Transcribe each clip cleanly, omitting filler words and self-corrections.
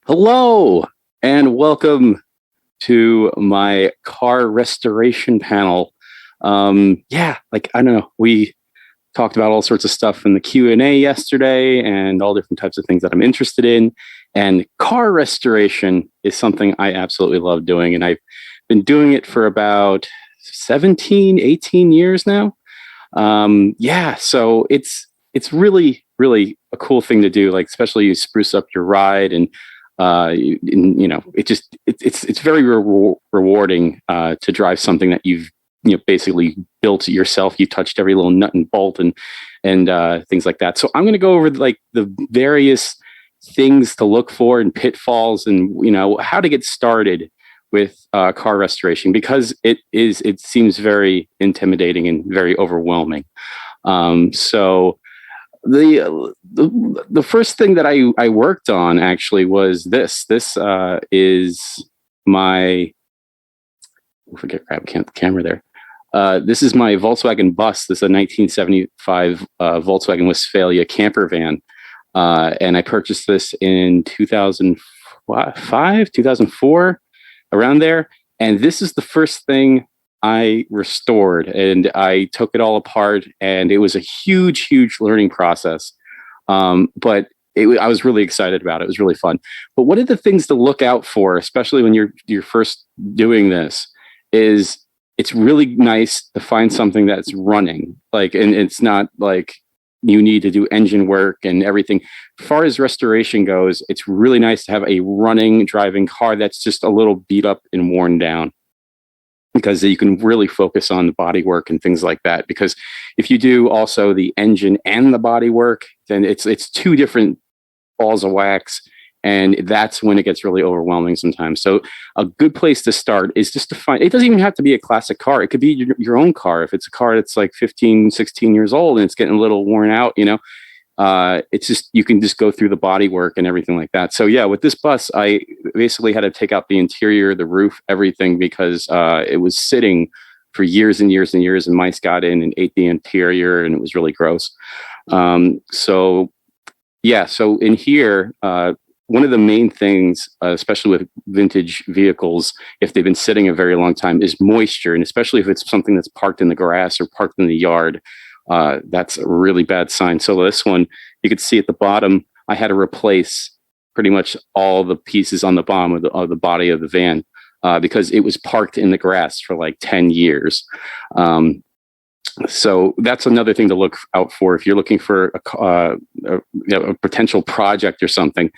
Hello and welcome to my car restoration panel. I don't know. We talked about all sorts of stuff in the Q&A yesterday and all different types of things that I'm interested in. And car restoration is something I absolutely love doing. And I've been doing it for about 17, 18 years now. So it's really a cool thing to do, like especially you spruce up your ride and it's very rewarding to drive something that you've basically built yourself. You touched every little nut and bolt and things like that. So I'm going to go over like the various things to look for and pitfalls and how to get started with car restoration, because it seems very intimidating and very overwhelming. So the first thing that I worked on actually was this. This is my, grab the camera there. This is my Volkswagen bus. This is a 1975 Volkswagen Westphalia camper van. And I purchased this in 2005, 2004, around there. And this is the first thing I restored, and I took it all apart, and it was a huge learning process. But I was really excited about it. It was really fun. But one of the things to look out for, especially when you're first doing this, is it's really nice to find something that's running, and it's not like you need to do engine work and everything. As far as restoration goes, it's really nice to have a running, driving car that's just a little beat up and worn down, because you can really focus on the body work and things like that. Because if you do also the engine and the body work, then it's two different balls of wax, and that's when it gets really overwhelming sometimes. So a good place to start is just to find, it doesn't even have to be a classic car. It could be your own car. If it's a car that's like 15, 16 years old and it's getting a little worn out, it's just, you can just go through the body work and everything like that. So yeah, with this bus, I basically had to take out the interior, the roof, everything, because it was sitting for years and years and years, and mice got in and ate the interior, and it was really gross. So in here, one of the main things, especially with vintage vehicles, if they've been sitting a very long time, is moisture. And especially if it's something that's parked in the grass or parked in the yard, that's a really bad sign. So this one, you could see at the bottom, I had to replace pretty much all the pieces on the bottom of the body of the van, because it was parked in the grass for like 10 years. So that's another thing to look out for if you're looking for a potential project or something.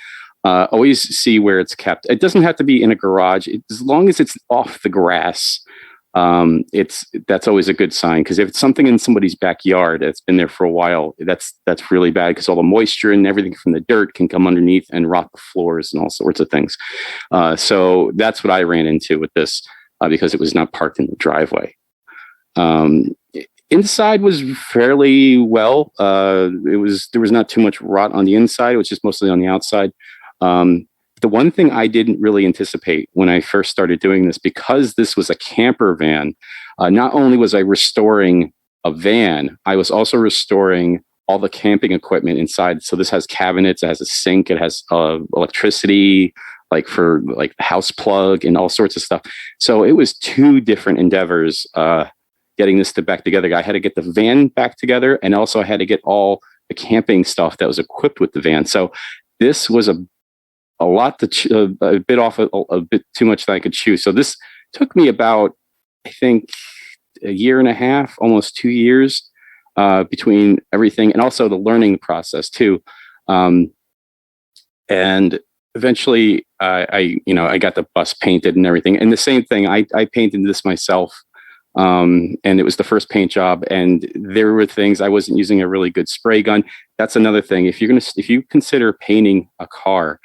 Always see where it's kept. It doesn't have to be in a garage, as long as it's off the grass. That's always a good sign, because if it's something in somebody's backyard that's been there for a while, that's really bad, because all the moisture and everything from the dirt can come underneath and rot the floors and all sorts of things. So that's what I ran into with this, because it was not parked in the driveway. Inside was fairly well. There was not too much rot on the inside. It was just mostly on the outside. The one thing I didn't really anticipate when I first started doing this, because this was a camper van, not only was I restoring a van, I was also restoring all the camping equipment inside. So this has cabinets, it has a sink, it has electricity, like for like the house plug and all sorts of stuff. So it was two different endeavors, getting this back together. I had to get the van back together, and also I had to get all the camping stuff that was equipped with the van. So this was a lot to a bit off, a bit too much that I could chew. So this took me about, I think, a year and a half, almost 2 years, between everything, and also the learning process too. And eventually, I got the bus painted and everything. And the same thing, I painted this myself. And it was the first paint job, and there were things, I wasn't using a really good spray gun. That's another thing. If you consider painting a car,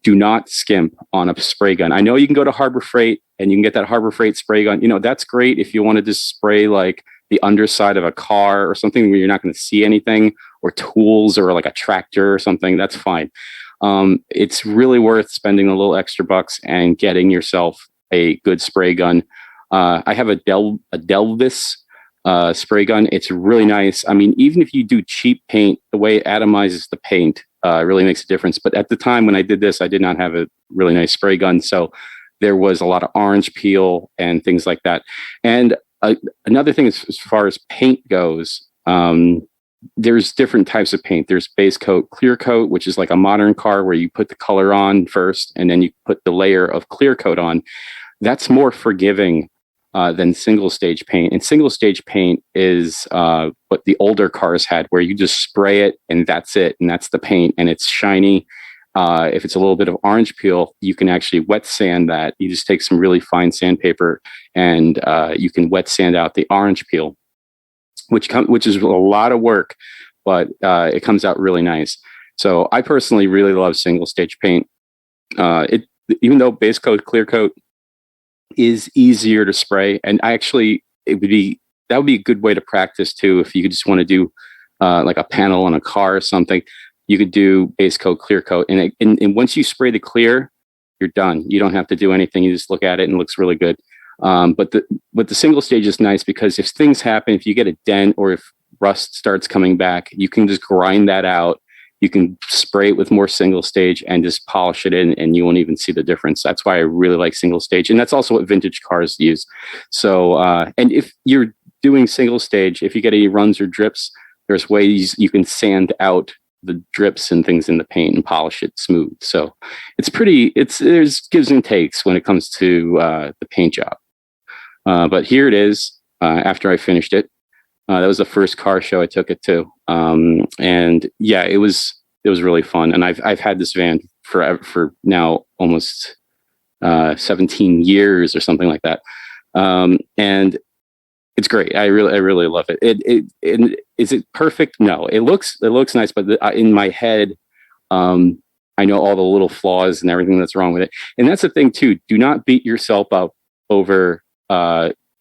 do not skimp on a spray gun. I know you can go to Harbor Freight and you can get that Harbor Freight spray gun. That's great if you want to just spray like the underside of a car or something where you're not going to see anything, or tools, or like a tractor or something. That's fine. It's really worth spending a little extra bucks and getting yourself a good spray gun. I have a Delvis spray gun. It's really nice. I mean, even if you do cheap paint, the way it atomizes the paint really makes a difference. But at the time when I did this, I did not have a really nice spray gun, so there was a lot of orange peel and things like that. And another thing is, as far as paint goes, there's different types of paint. There's base coat, clear coat, which is like a modern car where you put the color on first and then you put the layer of clear coat on. That's more forgiving than single stage paint. And single stage paint is what the older cars had, where you just spray it and that's it. And that's the paint and it's shiny. If it's a little bit of orange peel, you can actually wet sand that. You just take some really fine sandpaper and you can wet sand out the orange peel, which is a lot of work, but it comes out really nice. So I personally really love single stage paint. Even though base coat, clear coat is easier to spray, and that would be a good way to practice too. If you just want to do like a panel on a car or something, you could do base coat, clear coat, and once you spray the clear, you're done. You don't have to do anything. You just look at it and it looks really good. But the single stage is nice because if things happen, if you get a dent or if rust starts coming back, you can just grind that out. You can spray it with more single stage and just polish it in, and you won't even see the difference. That's why I really like single stage. And that's also what vintage cars use. So, and if you're doing single stage, if you get any runs or drips, there's ways you can sand out the drips and things in the paint and polish it smooth. So there's gives and takes when it comes to the paint job. But here it is after I finished it. That was the first car show I took it to. And yeah, it was really fun. And I've had this van for now almost 17 years or something like that. And it's great. I really love it. Is it perfect? No, it looks nice, but in my head, I know all the little flaws and everything that's wrong with it. And that's the thing too. Do not beat yourself up over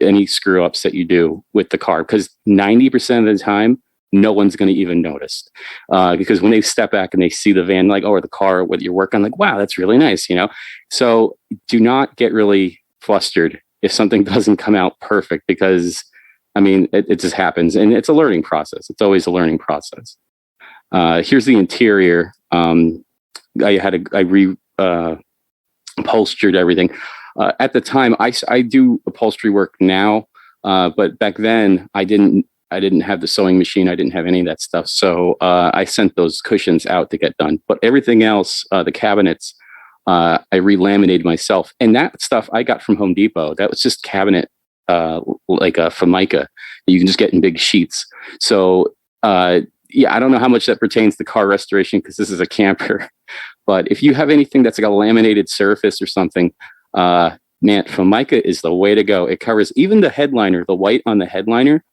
any screw ups that you do with the car, because 90% of the time, no one's going to even notice. Because when they step back and they see the van, like, or the car, what you're working on, like, wow, that's really nice, So do not get really flustered if something doesn't come out perfect, because it just happens, and it's a learning process. It's always a learning process. Here's the interior. I upholstered everything. At the time, I do upholstery work now, but back then I didn't have the sewing machine. I didn't have any of that stuff. So I sent those cushions out to get done. But everything else, the cabinets, I relaminated myself. And that stuff I got from Home Depot. That was just cabinet, like a Formica that you can just get in big sheets. So yeah, I don't know how much that pertains to car restoration because this is a camper. But if you have anything that's like a laminated surface or something, man, Formica is the way to go. It covers even the headliner, the white on the headliner.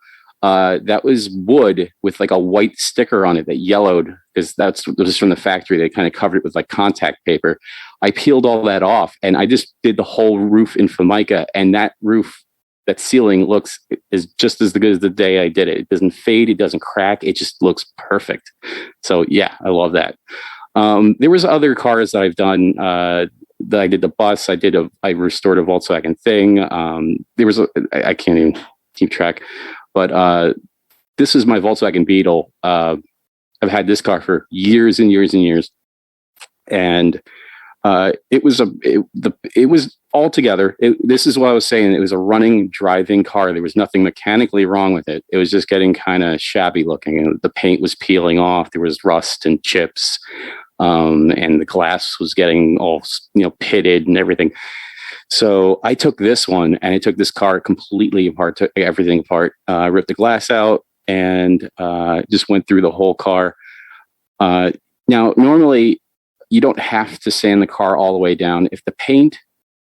That was wood with like a white sticker on it that yellowed, because it was from the factory. They kind of covered it with like contact paper. I peeled all that off and I just did the whole roof in Formica, and that ceiling is just as good as the day I did it. It doesn't fade. It doesn't crack. It just looks perfect. So yeah, I love that. There was other cars that I've done. That I did the bus. I restored a Volkswagen thing. I can't even keep track, but this is my Volkswagen Beetle. I've had this car for years and years and years, and it was all together. This is what I was saying. It was a running, driving car. There was nothing mechanically wrong with it. It was just getting kind of shabby looking, and the paint was peeling off. There was rust and chips. And the glass was getting all, pitted and everything. So I took this one and I took this car completely apart, took everything apart, ripped the glass out, and just went through the whole car. Now, normally you don't have to sand the car all the way down. If the paint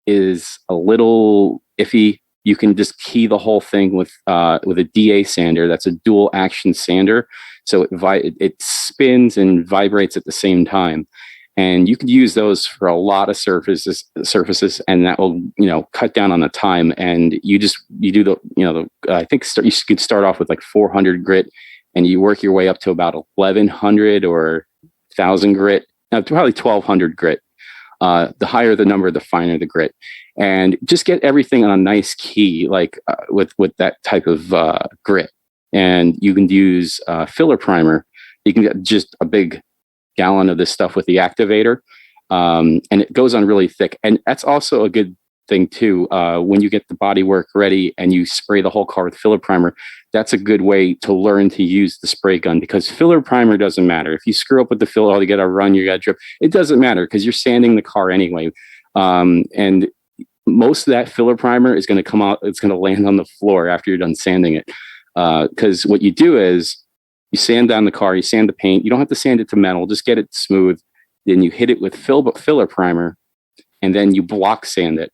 is a little iffy, you can just key the whole thing with a DA sander. That's a dual action sander. So it spins and vibrates at the same time. And you can use those for a lot of surfaces, and that will, cut down on the time. And you do I think you could start off with like 400 grit, and you work your way up to about 1100 or 1000 grit. Now, probably 1200 grit. The higher the number, the finer the grit. And just get everything on a nice key, like with that type of grit. And you can use filler primer. You can get just a big gallon of this stuff with the activator. And it goes on really thick. And that's also a good thing too. When you get the bodywork ready and you spray the whole car with filler primer, that's a good way to learn to use the spray gun, because filler primer doesn't matter. If you screw up with the filler, you got to run, you got to drip. It doesn't matter because you're sanding the car anyway. And most of that filler primer is going to come out. It's going to land on the floor after you're done sanding it. Because what you do is you sand down the car, you sand the paint. You don't have to sand it to metal, just get it smooth. Then you hit it with filler primer, and then you block sand it.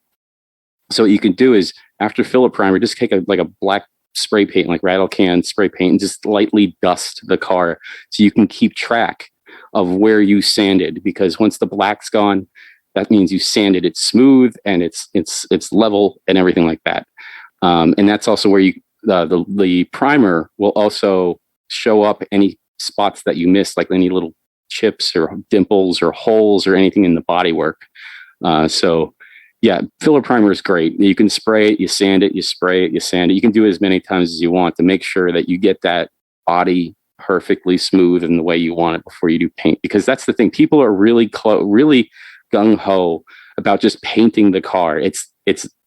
So what you can do is, after filler primer, just take a black spray paint, like rattle can spray paint, and just lightly dust the car so you can keep track of where you sanded. Because once the black's gone, that means you sanded it smooth and it's level and everything like that. And that's also where the primer will also show up any spots that you missed, like any little chips or dimples or holes or anything in the bodywork. So yeah, filler primer is great. You can spray it, you sand it, you spray it, you sand it. You can do it as many times as you want to make sure that you get that body perfectly smooth in the way you want it before you do paint. Because that's the thing. People are really really gung-ho about just painting the car. It's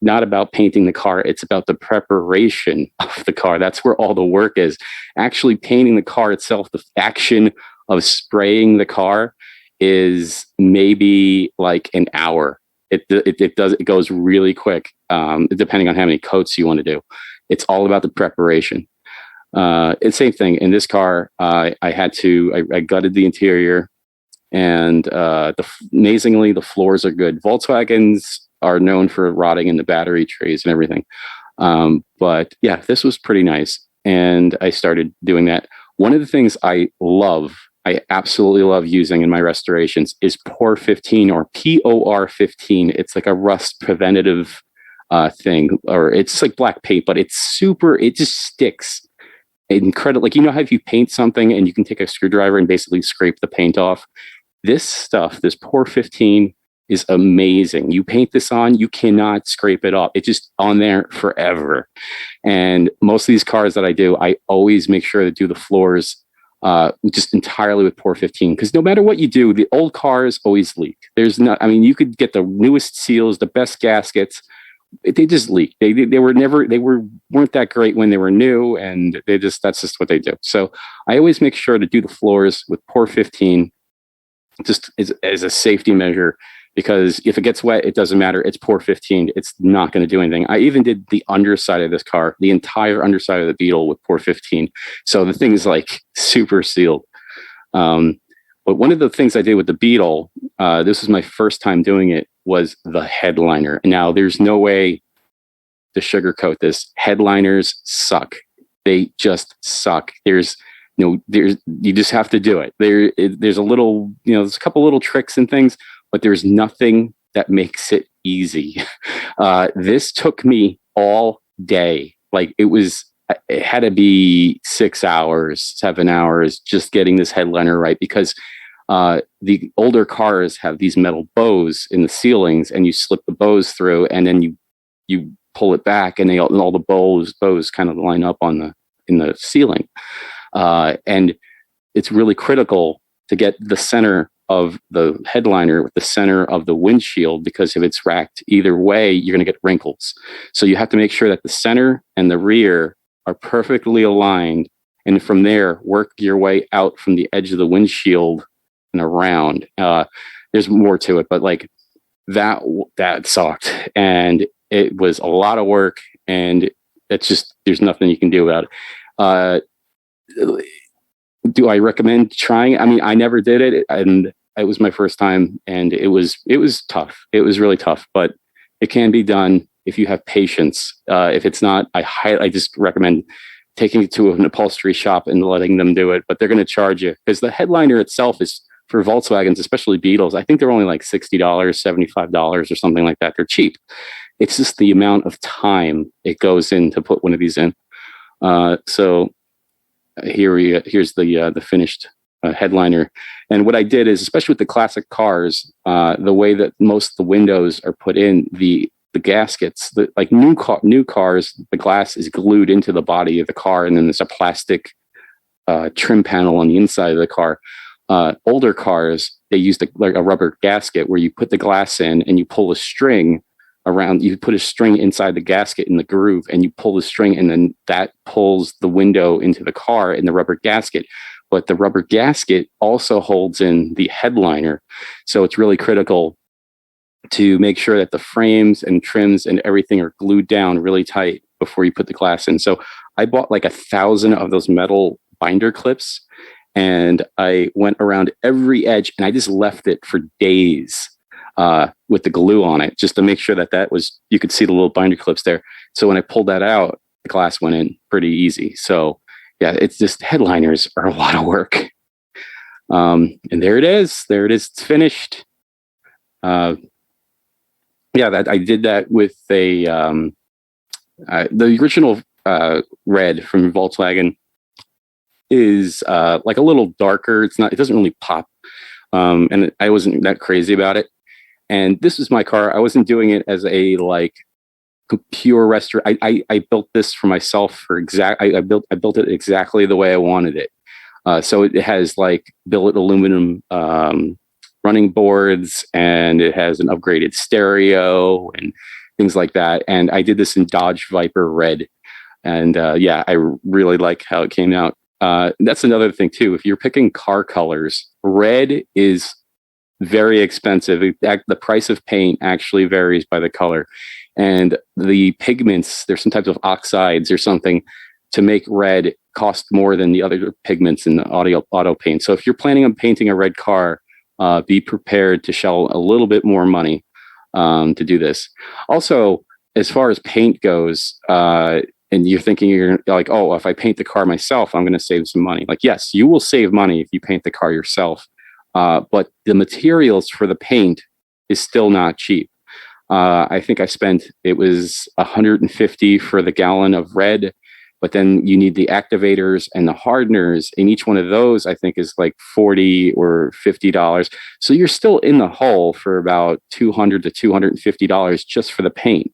not about painting the car. It's about the preparation of the car. That's where all the work is. Actually painting the car itself, the action of spraying the car, is maybe like an hour. It goes really quick, depending on how many coats you want to do. It's all about the preparation. It's same thing in this car. I gutted the interior, and amazingly the floors are good. Volkswagens are known for rotting in the battery trays and everything. But yeah, this was pretty nice, and I started doing that. One of the things I absolutely love using in my restorations is POR 15 or POR 15. It's like a rust preventative thing, or it's like black paint, but it just sticks incredible. Like, you know how if you paint something and you can take a screwdriver and basically scrape the paint off? This stuff, this POR 15, is amazing. You paint this on, you cannot scrape it off. It's just on there forever. And most of these cars that I do, I always make sure to do the floors just entirely with POR 15, because no matter what you do, the old cars always leak. You could get the newest seals, the best gaskets, they just leak. They weren't that great when they were new, and that's just what they do. So I always make sure to do the floors with POR 15, just as a safety measure, because if it gets wet, it doesn't matter. It's POR 15. It's not going to do anything. I even did the underside of this car, the entire underside of the Beetle, with POR 15. So the thing is like super sealed. But one of the things I did with the Beetle, this was my first time doing it, was the headliner. Now, there's no way to sugarcoat this. Headliners suck. They just suck. You just have to do it. There's a couple little tricks and things, but there's nothing that makes it easy. This took me all day. Like, it had to be 6 hours, 7 hours just getting this headliner right, because the older cars have these metal bows in the ceilings, and you slip the bows through, and then you pull it back, and all the bows kind of line up in the ceiling. And it's really critical to get the center of the headliner with the center of the windshield, because if it's racked either way, you're going to get wrinkles. So you have to make sure that the center and the rear are perfectly aligned, and from there work your way out from the edge of the windshield and around. There's more to it, but like that sucked, and it was a lot of work, and it's just, there's nothing you can do about it. Do I recommend trying? I mean, I never did it, and it was my first time, and it was tough. It was really tough, but it can be done if you have patience. If it's not, I just recommend taking it to an upholstery shop and letting them do it, but they're going to charge you, because the headliner itself is, for Volkswagens, especially Beetles, I think they're only like $60, $75 or something like that. They're cheap. It's just the amount of time it goes in to put one of these in. So here's the finished headliner. And what I did is, especially with the classic cars, the way that most of the windows are put in, the gaskets, like new cars, the glass is glued into the body of the car, and then there's a plastic trim panel on the inside of the car. older cars, they used like a rubber gasket where you put the glass in and you pull a string around. You put a string inside the gasket in the groove, and you pull the string, and then that pulls the window into the car in the rubber gasket. But the rubber gasket also holds in the headliner, so it's really critical to make sure that the frames and trims and everything are glued down really tight before you put the glass in. So I bought like 1,000 of those metal binder clips, and I went around every edge, and I just left it for days with the glue on it, just to make sure that was, you could see the little binder clips there. So when I pulled that out, the glass went in pretty easy. So yeah, it's just, headliners are a lot of work. And there it is. It's finished. Yeah, that I did that with the original red from Volkswagen is like a little darker. It doesn't really pop. And I wasn't that crazy about it. And this is my car. I wasn't doing it as a like pure restoration. I built this for myself I built it exactly the way I wanted it. So it has like billet aluminum running boards, and it has an upgraded stereo and things like that. And I did this in Dodge Viper red. And yeah, I really like how it came out. That's another thing too. If you're picking car colors, red is very expensive. The price of paint actually varies by the color. And the pigments, there's some types of oxides or something to make red cost more than the other pigments in the auto paint. So if you're planning on painting a red car, be prepared to shell a little bit more money to do this. Also, as far as paint goes, and you're thinking you're like, oh, if I paint the car myself, I'm going to save some money. Like, yes, you will save money if you paint the car yourself. But the materials for the paint is still not cheap. I think it was $150 for the gallon of red, but then you need the activators and the hardeners, and each one of those I think is like $40 or $50. So you're still in the hole for about $200 to $250 just for the paint.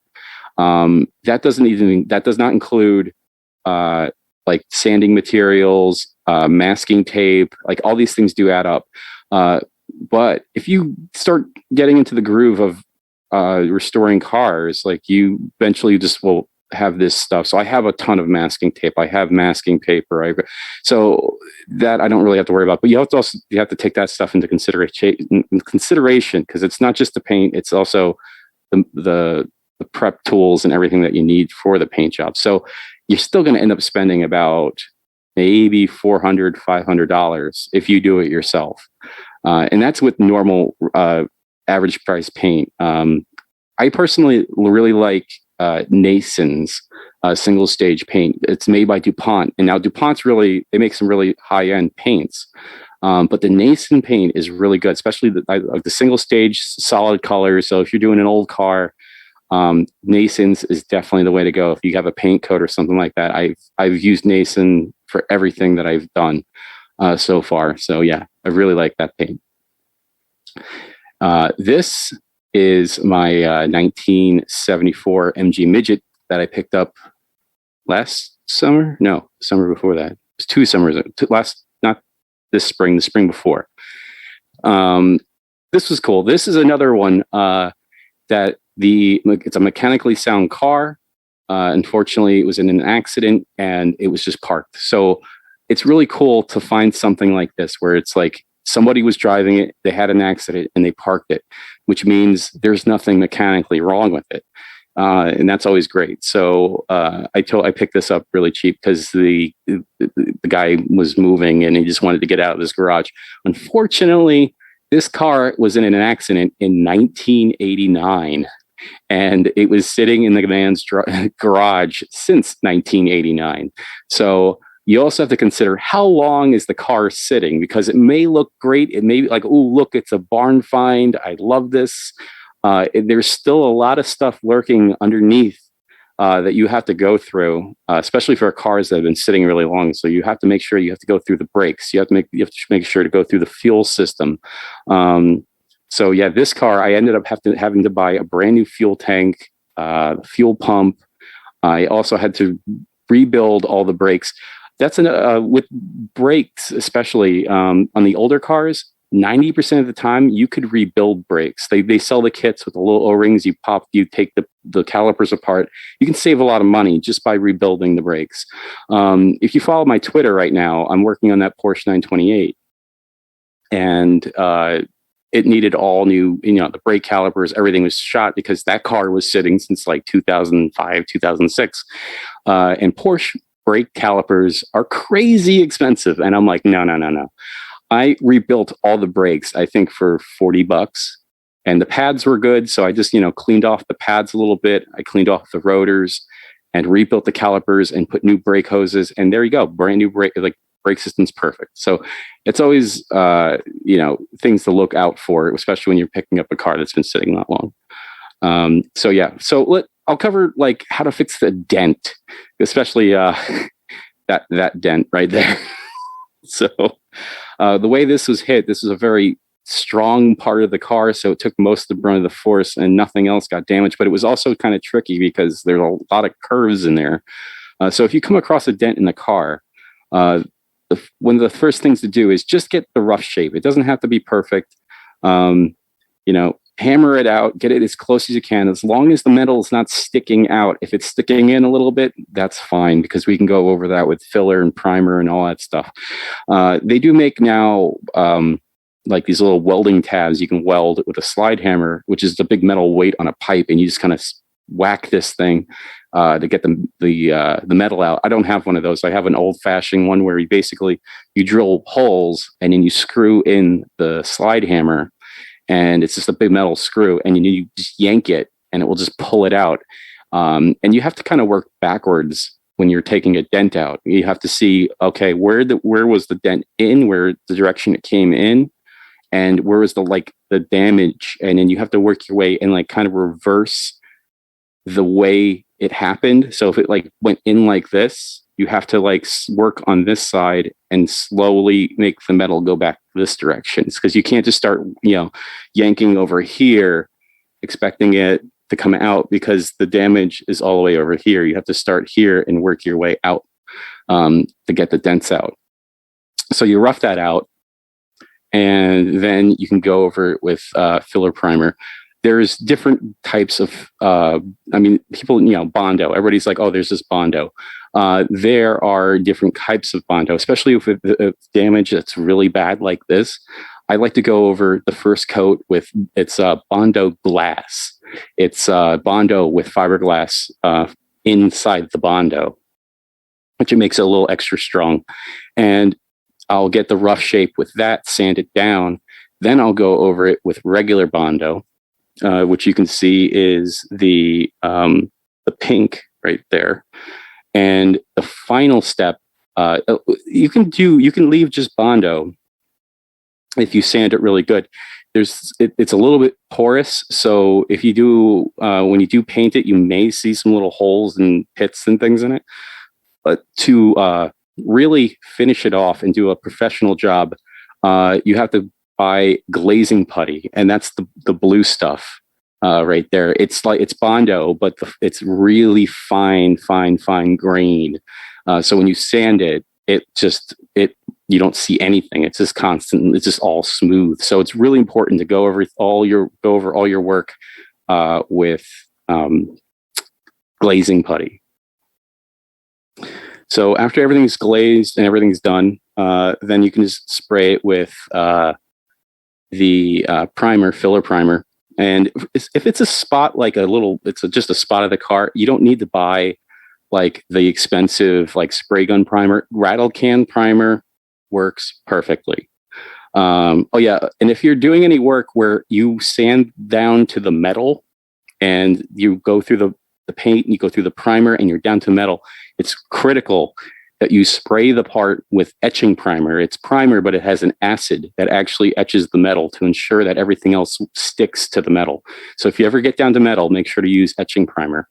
That does not include like sanding materials, masking tape. Like, all these things do add up. But if you start getting into the groove of restoring cars, like, you eventually just will have this stuff. So I have a ton of masking tape. I have masking paper. So that I don't really have to worry about. But you have to take that stuff into consideration, because it's not just the paint; it's also the prep tools and everything that you need for the paint job. So you're still going to end up spending about maybe $400, $500 if you do it yourself. And that's with normal average price paint. I personally really like Nason's single stage paint. It's made by DuPont. And now DuPont's they make some really high end paints. But the Nason paint is really good, especially the single stage solid colors. So if you're doing an old car, Nason's is definitely the way to go. If you have a paint coat or something like that, I've used Nason for everything that I've done so far. So yeah, I really like that paint. This is my 1974 MG Midget that I picked up last summer. No, the summer before that. It was 2 summers. Not this spring, the spring before. This was cool. This is another one that it's a mechanically sound car. Unfortunately, it was in an accident and it was just parked. So it's really cool to find something like this where it's like somebody was driving it, they had an accident, and they parked it, which means there's nothing mechanically wrong with it. And that's always great. So I picked this up really cheap because the guy was moving and he just wanted to get out of his garage. Unfortunately, this car was in an accident in 1989. And it was sitting in the man's garage since 1989. So you also have to consider, how long is the car sitting? Because it may look great. It may be like, oh, look, it's a barn find. I love this. There's still a lot of stuff lurking underneath that you have to go through, especially for cars that have been sitting really long. So you have to make sure you have to go through the brakes. You have to make sure to go through the fuel system. So yeah, this car, I ended up having to buy a brand new fuel tank, fuel pump. I also had to rebuild all the brakes. That's with brakes, especially on the older cars. 90% of the time, you could rebuild brakes. They sell the kits with the little O-rings. You take the calipers apart. You can save a lot of money just by rebuilding the brakes. If you follow my Twitter right now, I'm working on that Porsche 928, and it needed all new, the brake calipers, everything was shot because that car was sitting since like 2005, 2006. And Porsche brake calipers are crazy expensive. And I'm like, no. I rebuilt all the brakes, I think, for $40, and the pads were good. So I just, cleaned off the pads a little bit. I cleaned off the rotors and rebuilt the calipers and put new brake hoses. And there you go. Brand new brake system's perfect. So it's always, things to look out for, especially when you're picking up a car that's been sitting that long. I'll cover like how to fix the dent, especially that dent right there. So the way this was hit, this is a very strong part of the car, so it took most of the brunt of the force and nothing else got damaged. But it was also kind of tricky because there's a lot of curves in there. So if you come across a dent in the car, one of the first things to do is just get the rough shape. It doesn't have to be perfect. Hammer it out, get it as close as you can. As long as the metal is not sticking out. If it's sticking in a little bit, that's fine, because we can go over that with filler and primer and all that stuff. They do make now like these little welding tabs you can weld with a slide hammer, which is the big metal weight on a pipe, and you just kind of whack this thing to get the metal out. I don't have one of those. I have an old-fashioned one where you drill holes and then you screw in the slide hammer, and it's just a big metal screw, and you just yank it and it will just pull it out. And you have to kind of work backwards when you're taking a dent out. You have to see, okay, where was the dent in, where the direction it came in, and where was the damage. And then you have to work your way and kind of reverse the way it happened. So if it went in like this, you have to work on this side and slowly make the metal go back this direction. Because you can't just start, yanking over here, expecting it to come out, because the damage is all the way over here. You have to start here and work your way out to get the dents out. So you rough that out, and then you can go over it with filler primer. There's different types of, people, Bondo. Everybody's like, oh, there's this Bondo. There are different types of Bondo, especially if damage that's really bad like this. I like to go over the first coat with, it's Bondo glass. It's Bondo with fiberglass inside the Bondo, which it makes it a little extra strong. And I'll get the rough shape with that, sand it down. Then I'll go over it with regular Bondo, which you can see is the pink right there. And the final step, you can leave just Bondo if you sand it really good. It's a little bit porous, so if you do when you do paint it, you may see some little holes and pits and things in it. But to really finish it off and do a professional job, you have to buy glazing putty, and that's the blue stuff right there. It's Bondo, but it's really fine grain. So when you sand it, you don't see anything. It's just constant. It's just all smooth. So it's really important to go over all your work with glazing putty. So after everything's glazed and everything's done, then you can just spray it with the filler primer. And if it's a spot just a spot of the car, you don't need to buy the expensive spray gun primer. Rattle can primer works perfectly. And if you're doing any work where you sand down to the metal and you go through the paint and you go through the primer and you're down to metal, it's critical that you spray the part with etching primer. It's primer, but it has an acid that actually etches the metal to ensure that everything else sticks to the metal. So if you ever get down to metal, make sure to use etching primer.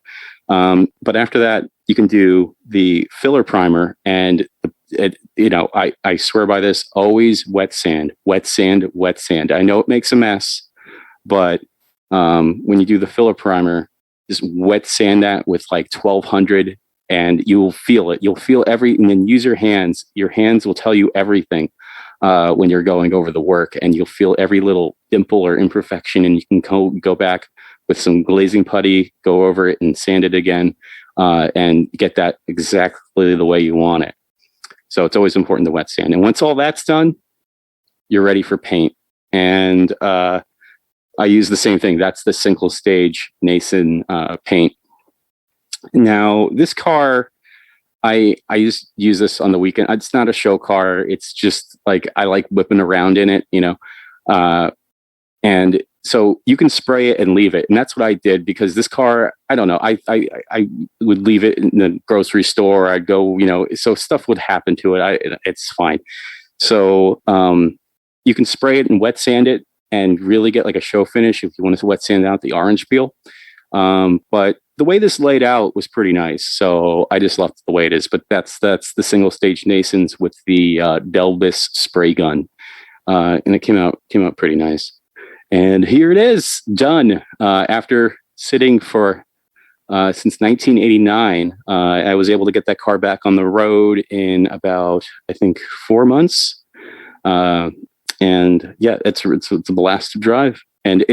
But after that, you can do the filler primer, and I swear by this, always wet sand, wet sand, wet sand. I know it makes a mess, but when you do the filler primer, just wet sand that with 1200 and you'll feel it. You'll feel and then use your hands. Your hands will tell you everything when you're going over the work, and you'll feel every little dimple or imperfection, and you can go back with some glazing putty, go over it and sand it again, and get that exactly the way you want it. So it's always important to wet sand. And once all that's done, you're ready for paint. And I use the same thing. That's the single stage Nason paint. Now, this car, I use this on the weekend. It's not a show car. It's just like I like whipping around in it, and so you can spray it and leave it. And that's what I did, because this car, I don't know, I would leave it in the grocery store. I'd go, so stuff would happen to it. It's fine. So you can spray it and wet sand it and really get like a show finish if you want to wet sand out the orange peel. But the way this laid out was pretty nice, so I just left it the way it is. But that's the single stage Nasons with the Delbis spray gun, and it came out pretty nice. And here it is, done. After sitting for since 1989, I was able to get that car back on the road in about, I think, 4 months. And yeah, it's a blast to drive. And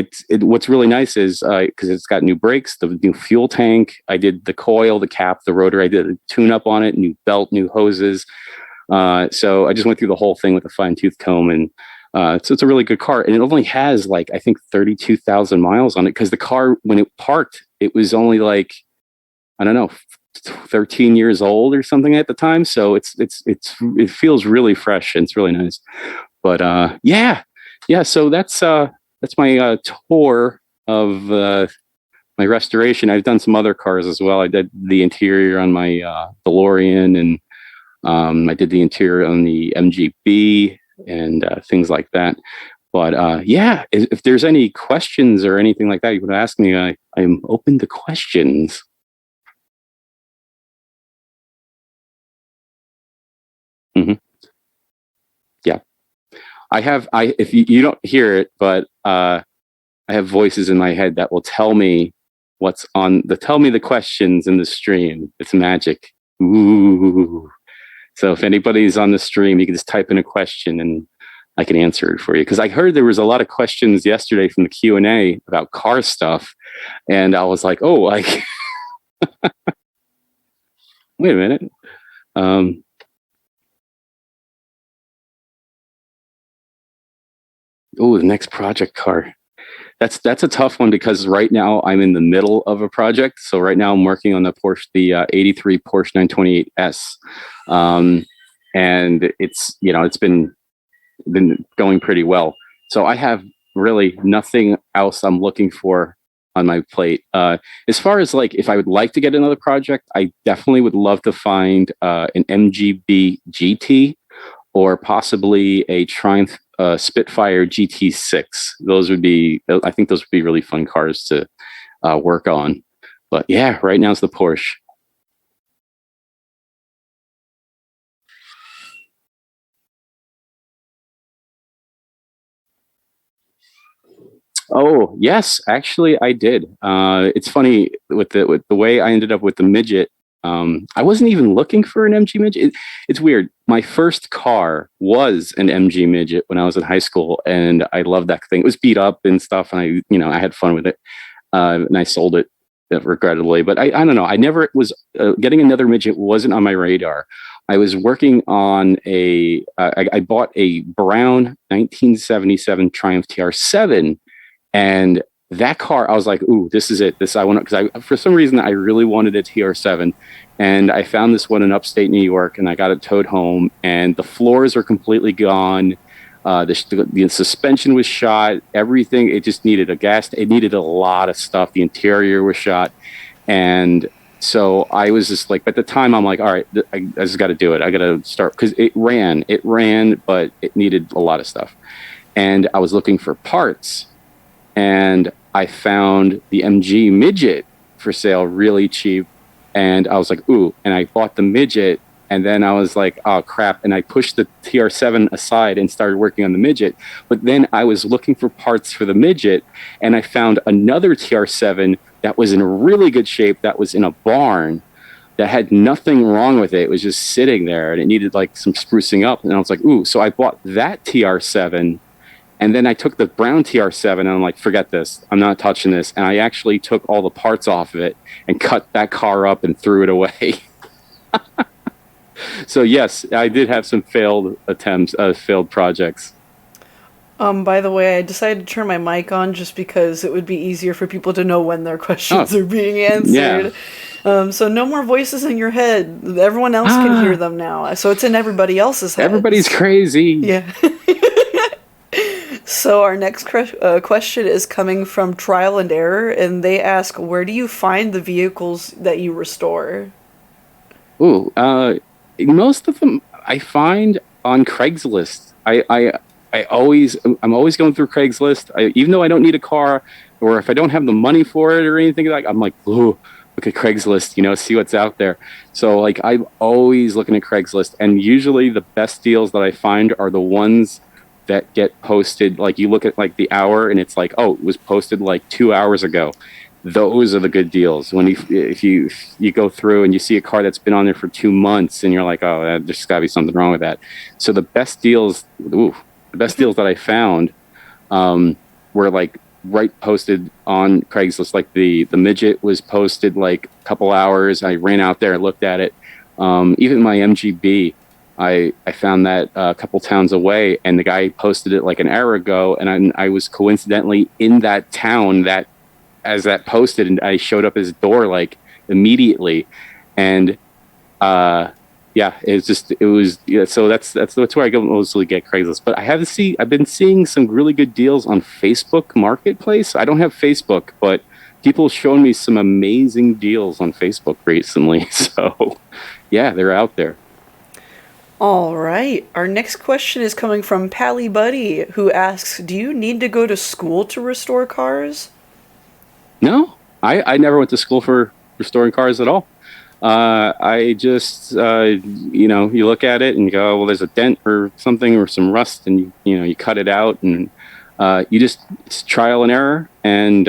what's really nice is because it's got new brakes, the new fuel tank. I did the coil, the cap, the rotor. I did a tune-up on it, new belt, new hoses. So I just went through the whole thing with a fine-tooth comb, and so it's a really good car. And it only has like, I think, 32,000 miles on it, because the car, when it parked, it was only like, I don't know, 13 years old or something at the time. So it feels really fresh, and it's really nice. But yeah. So that's my tour of my restoration. I've done some other cars as well. I did the interior on my DeLorean, and I did the interior on the MGB and things like that. But yeah, if there's any questions or anything like that you would ask me, I'm open to questions. Mm-hmm. Yeah, if you don't hear it, but I have voices in my head that will tell me tell me the questions in the stream. It's magic. Ooh. So if anybody's on the stream, you can just type in a question and I can answer it for you. Because I heard there was a lot of questions yesterday from the Q&A about car stuff. And I was like, oh, wait a minute. The next project car. That's a tough one, because right now I'm in the middle of a project. So right now I'm working on the 83 Porsche 928S. And it's been going pretty well. So I have really nothing else I'm looking for on my plate. As far as like, if I would like to get another project, I definitely would love to find an MGB GT, or possibly a Triumph Spitfire GT6. I think those would be really fun cars to work on. But yeah, right now it's the Porsche. Oh yes, actually I did. It's funny with the way I ended up with the midget. I wasn't even looking for an MG midget. It's weird. My first car was an MG midget when I was in high school, and I loved that thing. It was beat up and stuff, and I had fun with it. And I sold it regrettably. But I don't know. I never was getting another midget wasn't on my radar. I was working on I bought a brown 1977 Triumph TR7. And that car, I was like, ooh, this is it. I want to, because for some reason, I really wanted a TR7. And I found this one in upstate New York, and I got it towed home, and the floors are completely gone. The suspension was shot, everything. It just needed it needed a lot of stuff. The interior was shot. And so I was just like, at the time, I'm like, all right, I just got to do it. I got to start, because it ran, but it needed a lot of stuff. And I was looking for parts. And I found the MG midget for sale really cheap. And I was like, ooh. And I bought the midget. And then I was like, oh, crap. And I pushed the TR7 aside and started working on the midget. But then I was looking for parts for the midget. And I found another TR7 that was in really good shape, that was in a barn. that had nothing wrong with it. It was just sitting there and it needed like some sprucing up. And I was like, ooh, so I bought that TR7. And then I took the brown TR7 and I'm like, forget this. I'm not touching this. And I actually took all the parts off of it and cut that car up and threw it away. So yes, I did have some failed attempts, failed projects. By the way, I decided to turn my mic on just because it would be easier for people to know when their questions Oh, are being yeah. answered. So no more voices in your head. Everyone else can hear Ah, them now. So it's in everybody else's everybody's heads. crazy. Yeah. So our next question is coming from Trial and Error, and they ask, where do you find the vehicles that you restore? Ooh, most of them I find on Craigslist. I'm always going through Craigslist. Even though I don't need a car, or if I don't have the money for it or anything like, I'm like, ooh, look at Craigslist, see what's out there. So like, I'm always looking at Craigslist, and usually the best deals that I find are the ones that get posted. Like you look at like the hour, and it's like, oh, it was posted like 2 hours ago. Those are the good deals. When if you go through and you see a car that's been on there for 2 months, and you're like, oh, there's got to be something wrong with that. So the best deals that I found were like right posted on Craigslist. Like the midget was posted like a couple hours. I ran out there and looked at it. Even my MGB, I found that a couple towns away, and the guy posted it like an hour ago, and I was coincidentally in that town that as that posted, and I showed up at his door like immediately, and yeah, so that's where I go mostly get Craigslist. But I've been seeing some really good deals on Facebook Marketplace. I don't have Facebook, but people showing me some amazing deals on Facebook recently. So yeah, they're out there. All right. Our next question is coming from Pally Buddy, who asks, do you need to go to school to restore cars? No, I never went to school for restoring cars at all. I just, you look at it and go, well, there's a dent or something or some rust, and you cut it out, and it's trial and error. And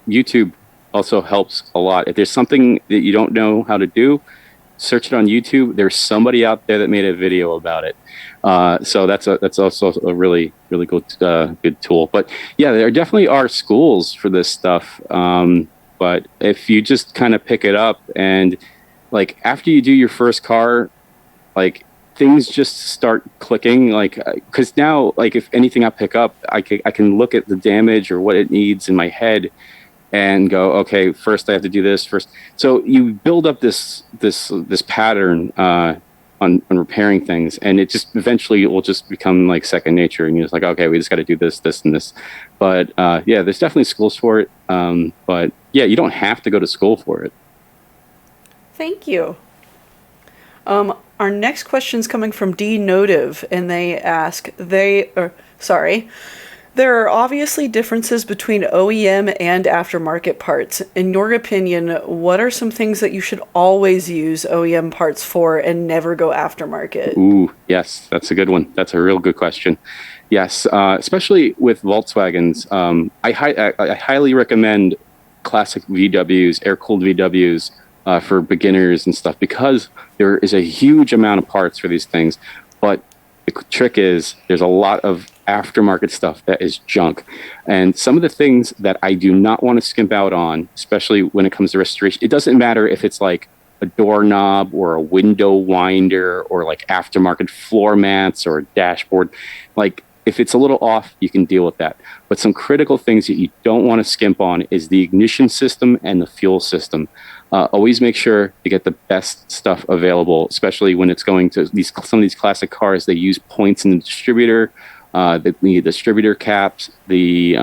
YouTube also helps a lot. If there's something that you don't know how to do, search it on YouTube. There's somebody out there that made a video about it. So that's also a really really good tool. But yeah, there definitely are schools for this stuff. But if you just kind of pick it up, and like after you do your first car, like things just start clicking. Like because now, like if anything I pick up, I can look at the damage or what it needs in my head and go, okay, first I have to do this first. So you build up this pattern on repairing things, and it just eventually it will just become like second nature, and you're just like, okay, we just got to do this and this. But yeah, there's definitely schools for it. But yeah, you don't have to go to school for it. Thank you. Our next question is coming from D Notive, and they ask, sorry, there are obviously differences between OEM and aftermarket parts. In your opinion, what are some things that you should always use OEM parts for and never go aftermarket? Ooh, yes, that's a good one. That's a real good question. Yes, especially with Volkswagens, I highly recommend classic VWs, air-cooled VWs, for beginners and stuff, because there is a huge amount of parts for these things. But the trick is there's a lot of aftermarket stuff that is junk. And some of the things that I do not want to skimp out on, especially when it comes to restoration, it doesn't matter if it's like a doorknob or a window winder or like aftermarket floor mats or a dashboard. Like if it's a little off, you can deal with that. But some critical things that you don't want to skimp on is the ignition system and the fuel system. Always make sure to get the best stuff available, especially when it's going to some of these classic cars. They use points in the distributor, the distributor caps, the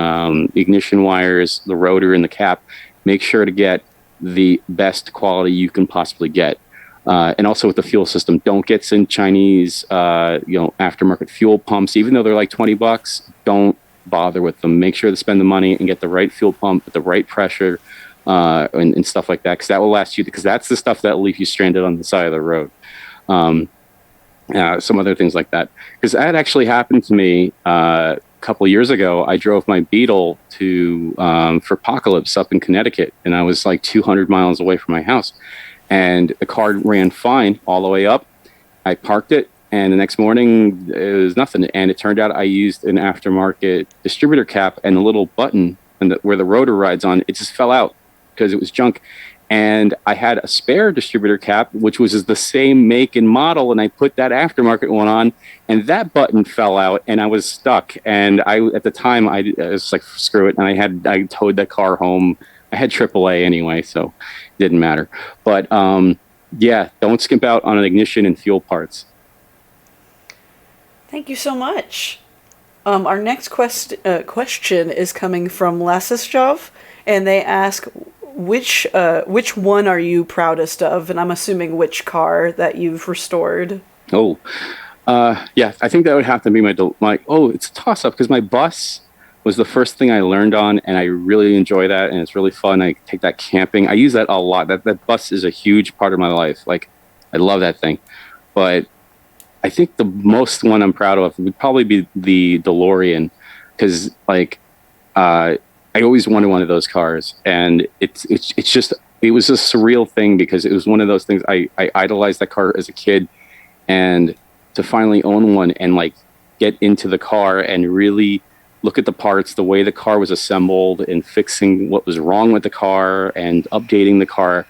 ignition wires, the rotor, and the cap. Make sure to get the best quality you can possibly get. And also with the fuel system, don't get some Chinese, aftermarket fuel pumps. Even though they're like $20, don't bother with them. Make sure to spend the money and get the right fuel pump with the right pressure, and stuff like that, because that will last you. Because that's the stuff that will leave you stranded on the side of the road. Some other things like that, because that actually happened to me a couple of years ago. I drove my Beetle for Apocalypse up in Connecticut, and I was like 200 miles away from my house. and the car ran fine all the way up. I parked it, and the next morning it was nothing. And it turned out I used an aftermarket distributor cap, and the little button where the rotor rides on, it just fell out because it was junk. And I had a spare distributor cap, which was the same make and model, and I put that aftermarket one on, and that button fell out, and I was stuck. And at the time, I was like, screw it, and I towed the car home. I had AAA anyway, so it didn't matter. But yeah, don't skimp out on an ignition and fuel parts. Thank you so much. Our next question is coming from Lasisjov, and they ask, which one are you proudest of? And I'm assuming which car that you've restored. Oh, yeah, I think that would have to be it's a toss-up because my bus was the first thing I learned on, and I really enjoy that, and it's really fun. I take that camping. I use that a lot. That bus is a huge part of my life. Like, I love that thing. But I think the most one I'm proud of would probably be the DeLorean, because I always wanted one of those cars, and it was a surreal thing because it was one of those things. I idolized that car as a kid, and to finally own one and like get into the car and really look at the parts, the way the car was assembled, and fixing what was wrong with the car and updating the car.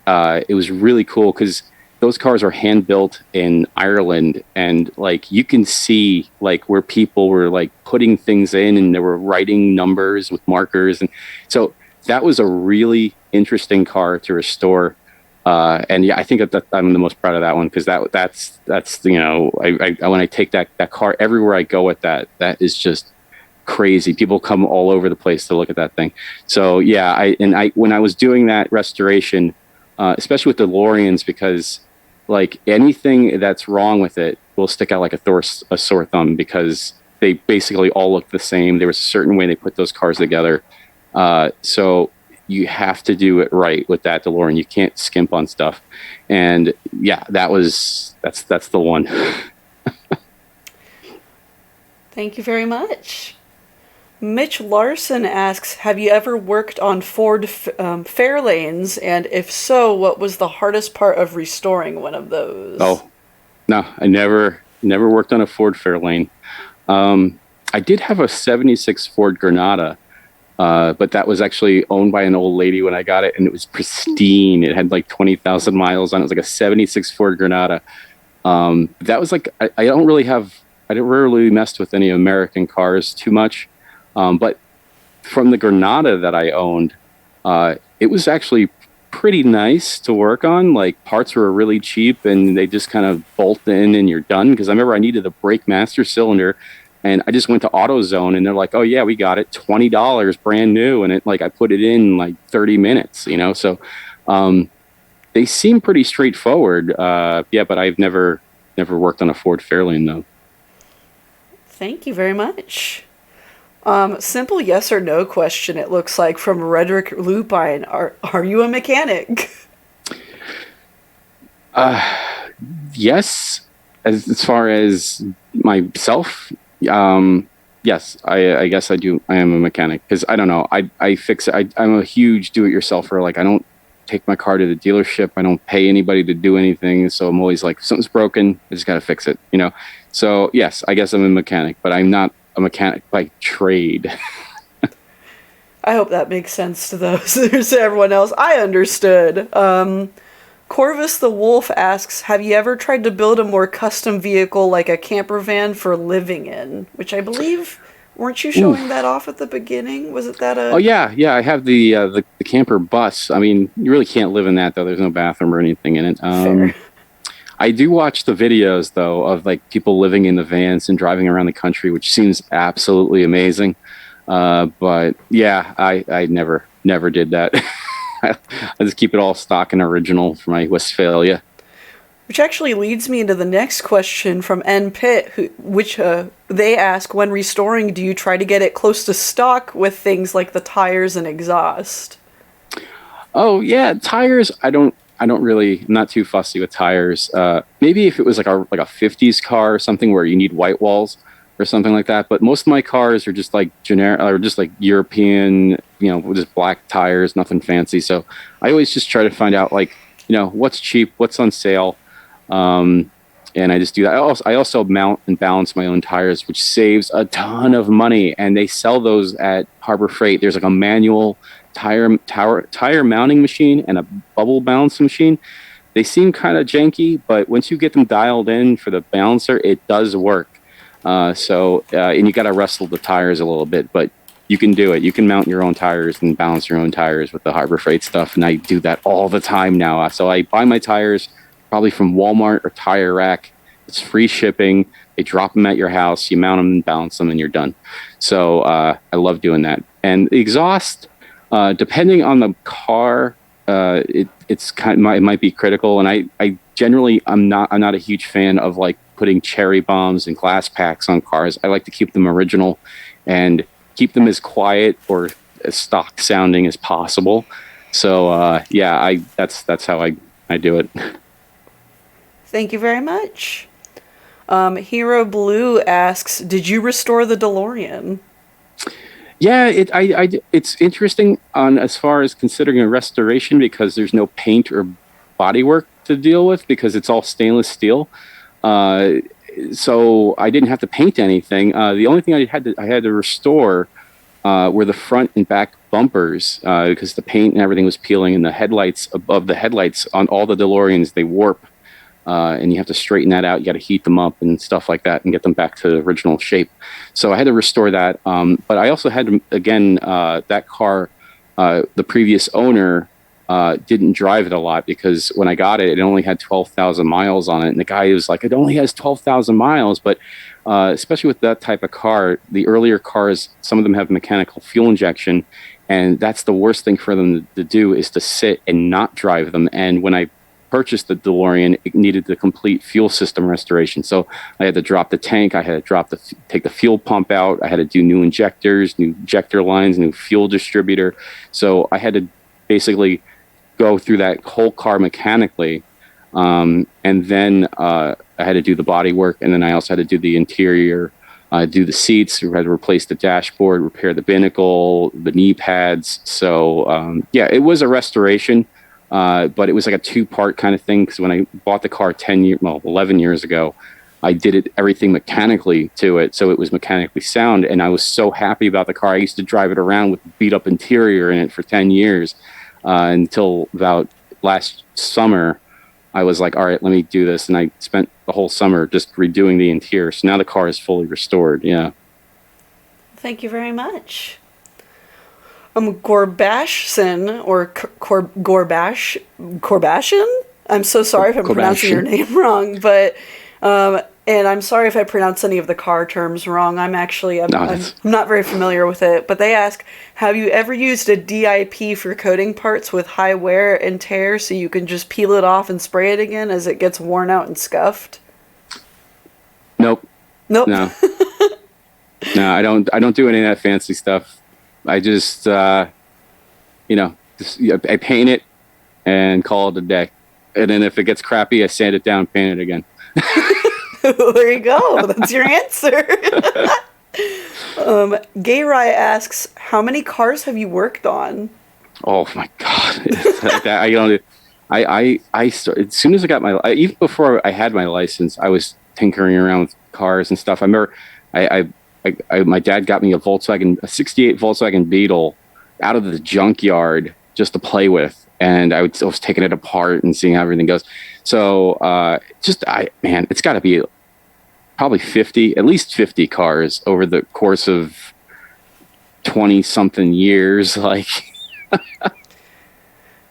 It was really cool because those cars are hand built in Ireland, and like you can see like where people were like putting things in, and they were writing numbers with markers, and so that was a really interesting car to restore. And yeah, I think that I'm the most proud of that one because that's I when I take that car everywhere I go with that is just crazy. People come all over the place to look at that thing. So yeah, when I was doing that restoration, especially with the DeLoreans, because like anything that's wrong with it will stick out like a sore thumb because they basically all look the same. There was a certain way they put those cars together. So you have to do it right with that DeLorean. You can't skimp on stuff. And yeah, that's the one. Thank you very much. Mitch Larson asks, have you ever worked on Ford Fairlanes? And if so, what was the hardest part of restoring one of those? Oh, no, I never worked on a Ford Fairlane. I did have a 76 Ford Granada, but that was actually owned by an old lady when I got it, and it was pristine. It had like 20,000 miles on it. It was like a 76 Ford Granada. That was like, I didn't really mess with any American cars too much. But from the Granada that I owned, it was actually pretty nice to work on. Like parts were really cheap and they just kind of bolt in and you're done. Because I remember I needed a brake master cylinder, and I just went to AutoZone and they're like, "Oh yeah, we got it, $20 brand new." And I put it in like 30 minutes, So they seem pretty straightforward. Yeah, but I've never worked on a Ford Fairlane though. Thank you very much. Simple yes or no question, it looks like, from Redrick Lupine. Are you a mechanic? Yes. As far as myself, yes, I guess I do. I am a mechanic because I don't know. I fix it. I'm a huge do-it-yourselfer. Like I don't take my car to the dealership. I don't pay anybody to do anything. So I'm always like, if something's broken, I just got to fix it, So yes, I guess I'm a mechanic, but I'm not a mechanic by trade. I hope that makes sense to those. To everyone else. I understood. Corvus the Wolf asks, have you ever tried to build a more custom vehicle like a camper van for living in? Which I believe, weren't you showing that off at the beginning? Was it that Oh yeah, I have the camper bus. I mean, you really can't live in that though. There's no bathroom or anything in it. Fair. I do watch the videos though of like people living in the vans and driving around the country, which seems absolutely amazing. But yeah, I never did that. I just keep it all stock and original for my Westphalia. Which actually leads me into the next question from N. Pitt, which they ask, when restoring, do you try to get it close to stock with things like the tires and exhaust? Oh yeah, tires. I'm not too fussy with tires. Maybe if it was like a 50s car or something where you need white walls or something like that. But most of my cars are just like generic or just like European, just black tires, nothing fancy. So I always just try to find out like what's cheap, what's on sale. And I just do that. I also mount and balance my own tires, which saves a ton of money. And they sell those at Harbor Freight. There's like a manual tire mounting machine and a bubble balance machine. They seem kind of janky, but once you get them dialed in for the balancer, it does work. And you got to wrestle the tires a little bit, but you can do it. You can mount your own tires and balance your own tires with the Harbor Freight stuff. And I do that all the time now. So I buy my tires probably from Walmart or Tire Rack. It's free shipping. They drop them at your house. You mount them and balance them, and you're done. So I love doing that. And the exhaust, depending on the car, it might be critical. And I generally I'm not a huge fan of like putting cherry bombs and glass packs on cars. I like to keep them original and keep them as quiet or as stock sounding as possible. So that's how I do it. Thank you very much. Hero Blue asks, did you restore the DeLorean? Yeah, it's interesting on as far as considering a restoration because there's no paint or bodywork to deal with because it's all stainless steel. So I didn't have to paint anything. The only thing I had to restore were the front and back bumpers because the paint and everything was peeling, and the headlights above the headlights on all the DeLoreans, they warp. And you have to straighten that out. You got to heat them up and stuff like that and get them back to the original shape. So I had to restore that. But I also had to, again, that car, the previous owner didn't drive it a lot because when I got it, it only had 12,000 miles on it. And the guy was like, it only has 12,000 miles. But especially with that type of car, the earlier cars, some of them have mechanical fuel injection. And that's the worst thing for them to do is to sit and not drive them. And when I purchased the DeLorean, it needed the complete fuel system restoration. So I had to drop the tank. I had to take the fuel pump out. I had to do new injectors, new injector lines, new fuel distributor. So I had to basically go through that whole car mechanically. And then I had to do the body work. And then I also had to do the interior, do the seats. We had to replace the dashboard, repair the binnacle, the knee pads. So it was a restoration. But it was like a two-part kind of thing because when I bought the car 11 years ago, I did everything mechanically to it, so it was mechanically sound, and I was so happy about the car. I used to drive it around with beat-up interior in it for 10 years until about last summer. I was like, all right, let me do this, and I spent the whole summer just redoing the interior. So now the car is fully restored, yeah. Thank you very much. Gorbashson, or Gorbashian? I'm so sorry if I'm pronouncing your name wrong, but, and I'm sorry if I pronounce any of the car terms wrong. I'm not very familiar with it, but they ask, have you ever used a DIP for coating parts with high wear and tear so you can just peel it off and spray it again as it gets worn out and scuffed? Nope. No, I don't do any of that fancy stuff. I just, I paint it and call it a day. And then if it gets crappy, I sand it down, paint it again. There you go. That's your answer. Gay Rye asks, how many cars have you worked on? Oh my God. I started, as soon as I got even before I had my license, I was tinkering around with cars and stuff. I remember my dad got me a 68 Volkswagen Beetle out of the junkyard just to play with. And I was taking it apart and seeing how everything goes. So it's got to be probably at least 50 cars over the course of 20 something years. Like,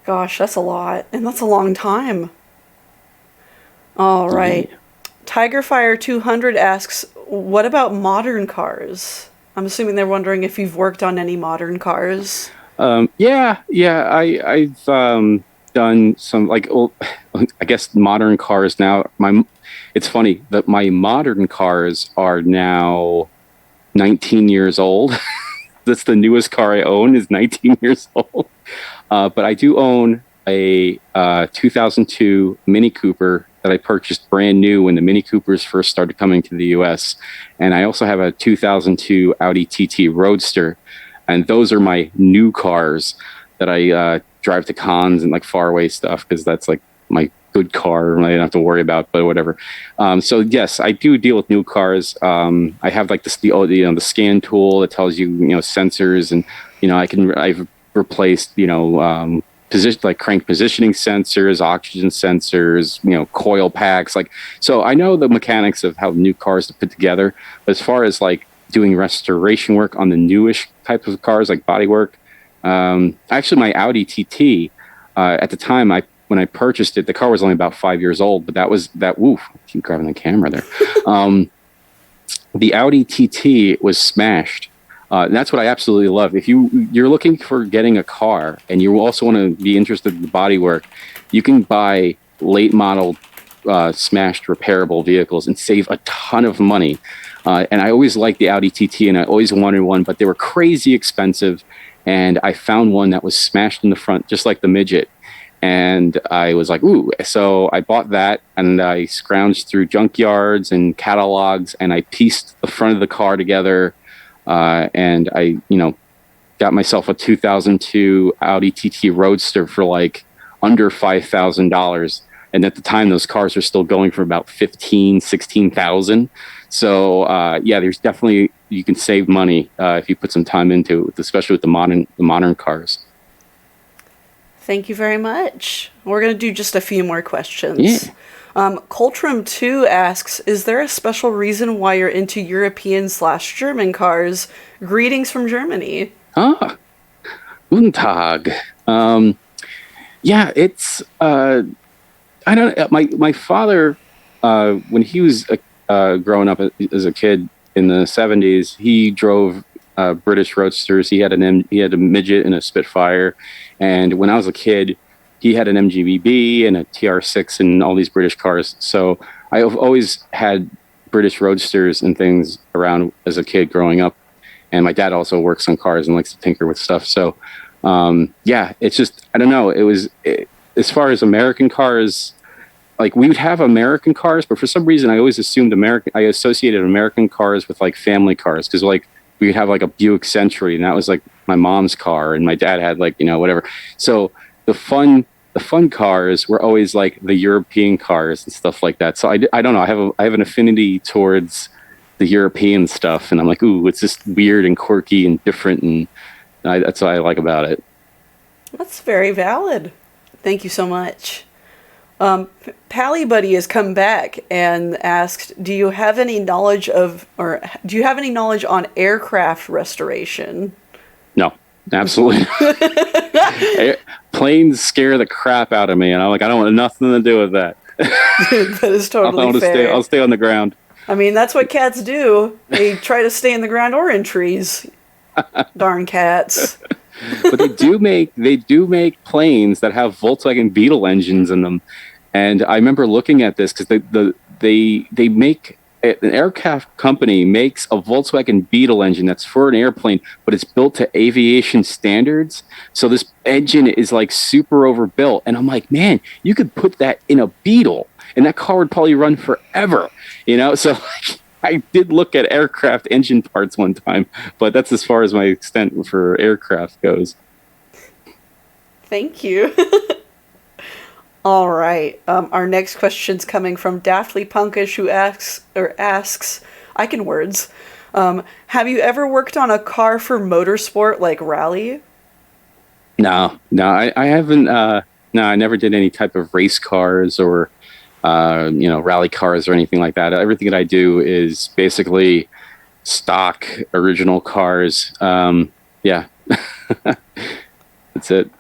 gosh, that's a lot. And that's a long time. All right. Tigerfire 200 asks, what about modern cars? I'm assuming they're wondering if you've worked on any modern cars. I've done some, like, I guess modern cars now. It's funny that my modern cars are now 19 years old. That's the newest car I own is 19 years old. But I do own a 2002 Mini Cooper that I purchased brand new when the Mini Coopers first started coming to the US. And I also have a 2002 Audi TT Roadster. And those are my new cars. that I drive to cons and like far away stuff, because that's like my good car I don't have to worry about, but whatever. So yes, I do deal with new cars. I have like the scan tool that tells you, sensors, and I've replaced, position, like crank positioning sensors, oxygen sensors, coil packs. Like, so I know the mechanics of how new cars to put together. But as far as like doing restoration work on the newish type of cars, like body work, actually my Audi TT, at the time when I purchased it, the car was only about 5 years old, but woof, I keep grabbing the camera there. The Audi TT was smashed. And that's what I absolutely love. If you're looking for getting a car and you also want to be interested in the bodywork, you can buy late model smashed repairable vehicles and save a ton of money. And I always liked the Audi TT, and I always wanted one, but they were crazy expensive. And I found one that was smashed in the front, just like the midget. And I was like, ooh. So I bought that, and I scrounged through junkyards and catalogs, and I pieced the front of the car together. And I, got myself a 2002 Audi TT Roadster for like under $5,000. And at the time, those cars were still going for about 16,000. So, there's definitely, you can save money if you put some time into it, especially with the modern cars. Thank you very much. We're going to do just a few more questions. Yeah. Coltram2 asks, is there a special reason why you're into European/German cars? Greetings from Germany. Guten Tag. It's, I don't, my father, when he was growing up as a kid in the 70s, he drove British Roadsters. He had a midget and a Spitfire. And when I was a kid, he had an MGB and a TR6 and all these British cars. So I've always had British Roadsters and things around as a kid growing up. And my dad also works on cars and likes to tinker with stuff. So, it's just, I don't know. As far as American cars, like we would have American cars, but for some reason I always assumed I associated American cars with like family cars. Cause like we would have like a Buick Century, and that was like my mom's car, and my dad had like, whatever. So the fun cars were always like the European cars and stuff like that. So I don't know. I have an affinity towards the European stuff, and I'm like, ooh, it's just weird and quirky and different, and that's what I like about it. That's very valid. Thank you so much. Pally Buddy has come back and asked, do you have any knowledge on aircraft restoration? No, absolutely. Planes scare the crap out of me, and I'm like, I don't want nothing to do with that. That is totally fair. I'll stay on the ground. I mean, that's what cats do. They try to stay in the ground or in trees. Darn cats. But they do make planes that have Volkswagen Beetle engines in them. And I remember looking at this because they make an aircraft company makes a Volkswagen Beetle engine that's for an airplane, but it's built to aviation standards. So this engine is like super overbuilt. And I'm like, man, you could put that in a Beetle and that car would probably run forever, So I did look at aircraft engine parts one time, but that's as far as my extent for aircraft goes. Thank you. All right. Our next question's coming from Daftly Punkish, who asks, I can words. Have you ever worked on a car for motorsport like rally? No, I haven't. No, I never did any type of race cars or rally cars or anything like that. Everything that I do is basically stock original cars. That's it.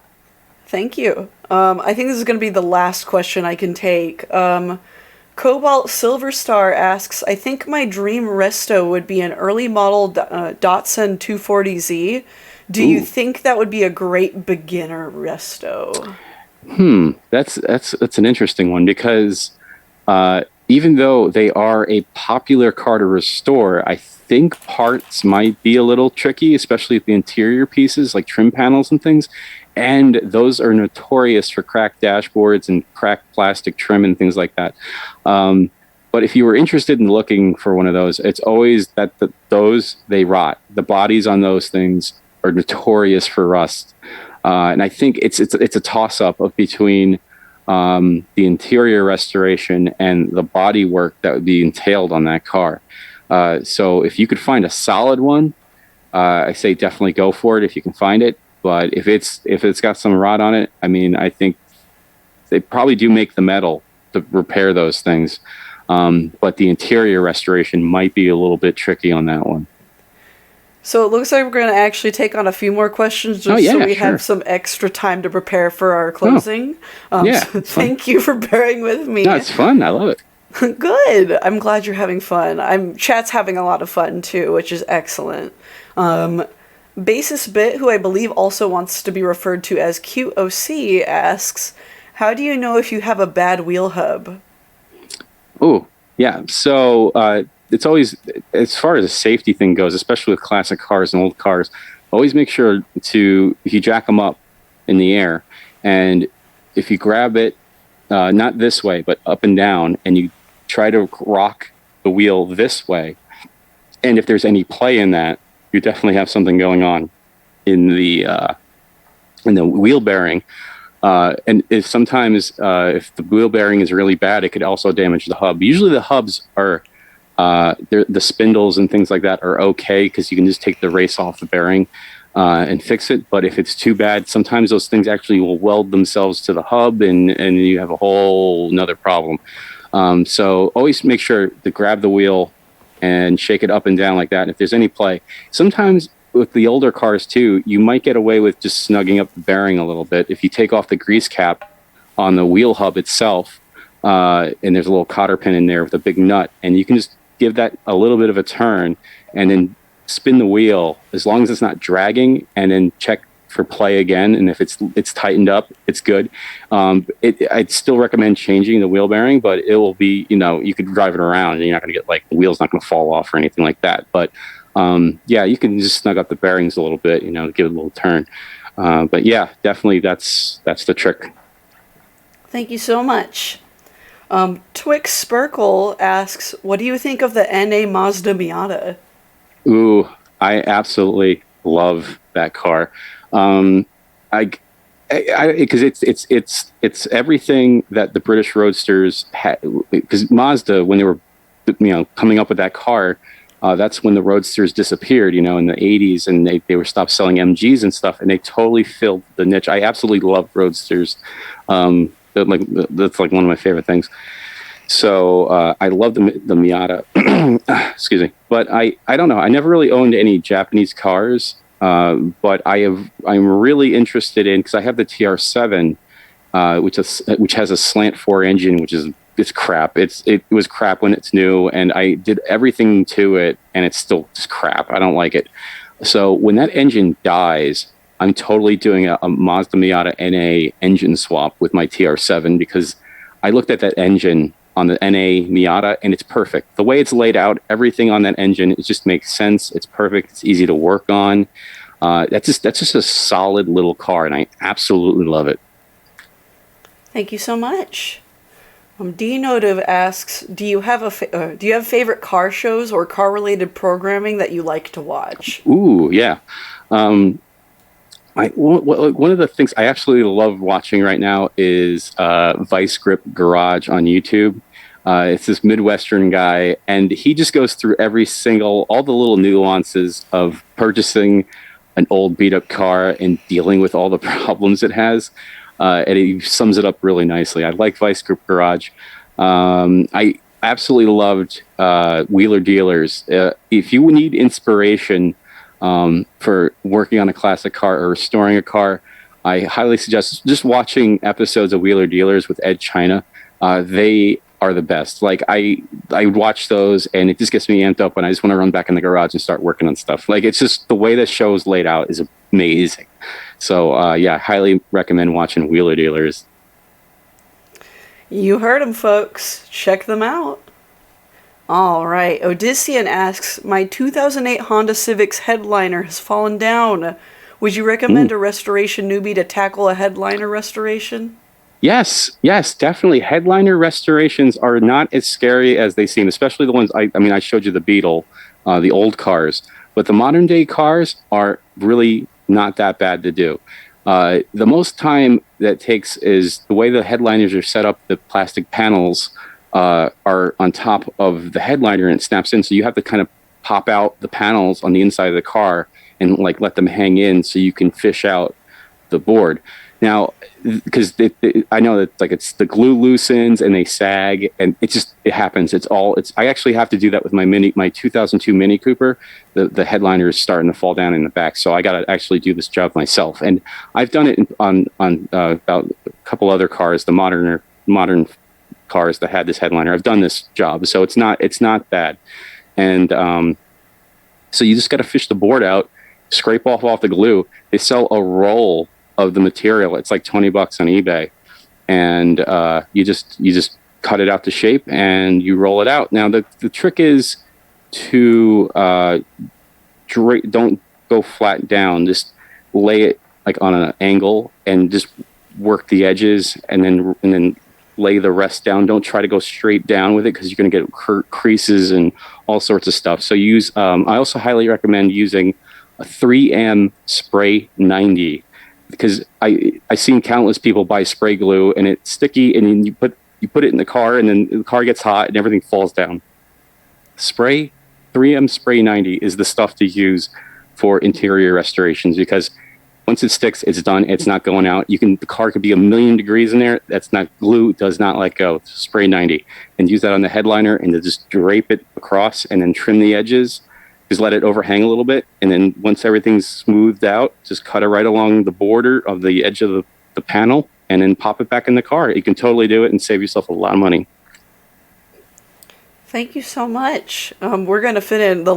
Thank you. I think this is going to be the last question I can take. Cobalt Silver Star asks, I think my dream resto would be an early model Datsun 240Z. Do you think that would be a great beginner resto? That's an interesting one, because even though they are a popular car to restore, I think parts might be a little tricky, especially the interior pieces like trim panels and things. And those are notorious for cracked dashboards and cracked plastic trim and things like that. But if you were interested in looking for one of those, it's always that they rot. The bodies on those things are notorious for rust. And I think it's a toss up of between the interior restoration and the body work that would be entailed on that car. So if you could find a solid one, I say definitely go for it if you can find it. But if it's got some rot on it, I mean, I think they probably do make the metal to repair those things. But the interior restoration might be a little bit tricky on that one. So it looks like we're going to actually take on a few more questions just so we have some extra time to prepare for our closing. So thank you for bearing with me. No, it's fun. I love it. Good. I'm glad you're having fun. Chat's having a lot of fun too, which is excellent. Basis Bit, who I believe also wants to be referred to as QOC, asks, how do you know if you have a bad wheel hub? Oh, yeah. So it's always, as far as a safety thing goes, especially with classic cars and old cars, always make sure if you jack them up in the air, and if you grab it, not this way, but up and down, and you try to rock the wheel this way, and if there's any play in that, you definitely have something going on in the wheel bearing. And if the wheel bearing is really bad, it could also damage the hub. Usually the hubs are, the spindles and things like that are okay because you can just take the race off the bearing and fix it. But if it's too bad, sometimes those things actually will weld themselves to the hub, and you have a whole nother problem. So always make sure to grab the wheel and shake it up and down like that. And if there's any play, sometimes with the older cars too, you might get away with just snugging up the bearing a little bit. If you take off the grease cap on the wheel hub itself, and there's a little cotter pin in there with a big nut, and you can just give that a little bit of a turn and then spin the wheel as long as it's not dragging, and then check for play again. And if it's tightened up, it's good. I'd still recommend changing the wheel bearing, but it will be, you could drive it around and you're not going to get the wheel's not going to fall off or anything like that. But you can just snug up the bearings a little bit, give it a little turn. But yeah, definitely that's the trick. Thank you so much. Twix Sparkle asks, what do you think of the NA Mazda Miata? Ooh, I absolutely love that car. Because it's everything that the British Roadsters had. Because Mazda, when they were, coming up with that car, that's when the Roadsters disappeared, in the 80s, and they were stopped selling MGs and stuff, and they totally filled the niche. I absolutely love Roadsters. That's one of my favorite things. So I love the Miata. Excuse me, but I don't know. I never really owned any Japanese cars, but I'm really interested in, because I have the TR7, which has a slant 4 engine, it's crap. It was crap when it's new, and I did everything to it, and it's still just crap. I don't like it. So when that engine dies, I'm totally doing a Mazda Miata NA engine swap with my TR7, because I looked at that engine on the NA Miata, and it's perfect. The way it's laid out, everything on that engine, it just makes sense. It's perfect. It's easy to work on. That's just a solid little car, and I absolutely love it. Thank you so much. D-Notive asks, do you have favorite car shows or car-related programming that you like to watch? Ooh, yeah. One of the things I absolutely love watching right now is Vice Grip Garage on YouTube. It's this Midwestern guy, and he just goes through all the little nuances of purchasing an old beat-up car and dealing with all the problems it has. And he sums it up really nicely. I like Vice Grip Garage. I absolutely loved Wheeler Dealers. If you need inspiration for working on a classic car or restoring a car, I highly suggest just watching episodes of Wheeler Dealers with Ed China. They are the best. I watch those, and it just gets me amped up when I just want to run back in the garage and start working on stuff. It's just the way the show is laid out is amazing. So I highly recommend watching Wheeler Dealers. You heard them, folks. Check them out. All right. Odyssean asks, my 2008 Honda Civic's headliner has fallen down. Would you recommend a restoration newbie to tackle a headliner restoration? Yes, definitely. Headliner restorations are not as scary as they seem, especially the ones, I showed you the Beetle, the old cars, but the modern day cars are really not that bad to do. The most time that takes is the way the headliners are set up. The plastic panels are on top of the headliner and it snaps in. So you have to kind of pop out the panels on the inside of the car and like let them hang in so you can fish out the board. Now, because I know that like it's the glue loosens and they sag and it happens. I actually have to do that with my 2002 Mini Cooper. The headliner is starting to fall down in the back, so I got to actually do this job myself. And I've done it on about a couple other cars, the modern cars that had this headliner. I've done this job, so it's not bad. And so you just got to fish the board out, scrape off the glue. They sell a roll of the material. It's like $20 on eBay, and you just cut it out to shape and you roll it out. Now the trick is to don't go flat down. Just lay it like on an angle and just work the edges, and then lay the rest down. Don't try to go straight down with it because you're going to get creases and all sorts of stuff. So use. I also highly recommend using a 3M spray 90. Because I seen countless people buy spray glue and it's sticky, and then you put it in the car, and then the car gets hot and everything falls down. 3M spray 90 is the stuff to use for interior restorations, because once it sticks, it's done. It's not going out. The car could be 1,000,000 degrees in there. That's not glue. Does not let go. Spray 90 and use that on the headliner, and to just drape it across and then trim the edges. Just let it overhang a little bit, and then once everything's smoothed out, just cut it right along the border of the edge of the panel, and then pop it back in the car. You can totally do it and save yourself a lot of money. Thank you so much. We're going to fit in the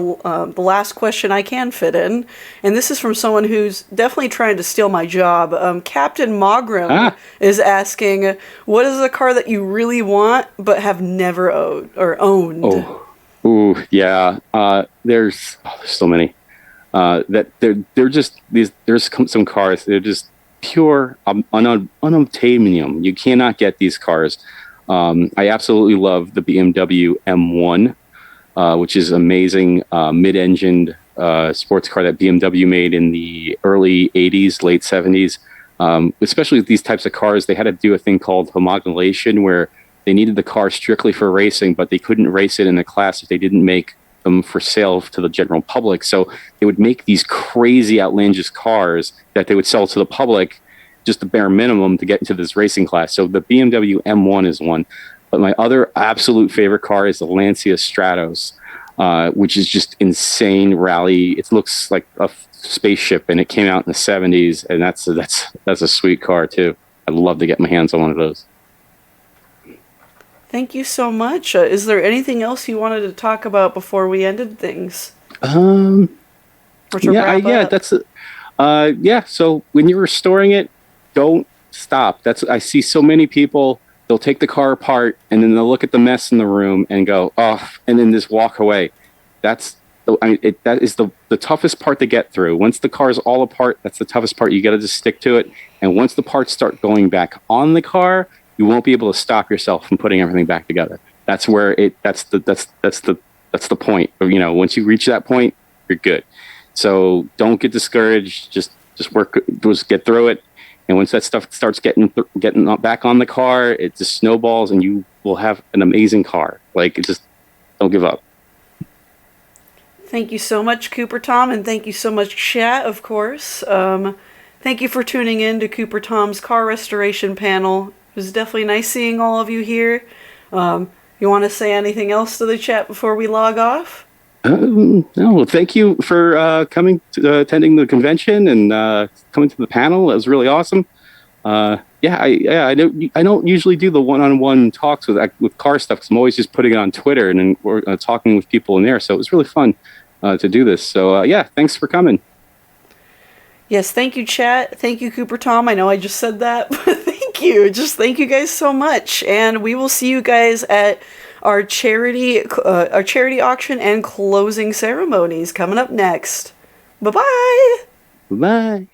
last question I can fit in, and this is from someone who's definitely trying to steal my job. Captain Mogram is asking, what is a car that you really want but have never owned? Oh. Ooh, yeah. There's so many. That they're just these. There's some cars. They're just pure unobtainium. You cannot get these cars. I absolutely love the BMW M1, which is amazing mid-engined sports car that BMW made in the early '80s, late '70s. Especially with these types of cars, they had to do a thing called homologation, where they needed the car strictly for racing, but they couldn't race it in a class if they didn't make them for sale to the general public. So they would make these crazy, outlandish cars that they would sell to the public, just the bare minimum to get into this racing class. So the BMW M1 is one. But my other absolute favorite car is the Lancia Stratos, which is just insane rally. It looks like a spaceship, and it came out in the 70s, and that's a sweet car too. I'd love to get my hands on one of those. Thank you so much. Is there anything else you wanted to talk about before we ended things? So when you're restoring it, don't stop. I see so many people. They'll take the car apart and then they'll look at the mess in the room and go, oh, and then just walk away. That is the toughest part to get through. Once the car is all apart, that's the toughest part. You got to just stick to it. And once the parts start going back on the car, you won't be able to stop yourself from putting everything back together. That's where that's the once you reach that point, you're good. So don't get discouraged. Just get through it. And once that stuff starts getting back on the car, it just snowballs, and you will have an amazing car. Don't give up. Thank you so much, CooperTom, and thank you so much, chat, of course. Thank you for tuning in to CooperTom's car restoration panel. It was definitely nice seeing all of you here. You want to say anything else to the chat before we log off? No, thank you for coming to attending the convention and coming to the panel. It was really awesome. I don't usually do the one-on-one talks with car stuff, because I'm always just putting it on Twitter and then we're talking with people in there. So it was really fun to do this. So thanks for coming. Yes, thank you, chat. Thank you, CooperTom. I know I just said that, but thank you. Just thank you guys so much, and we will see you guys at our charity auction and closing ceremonies coming up next. Bye-bye. Bye.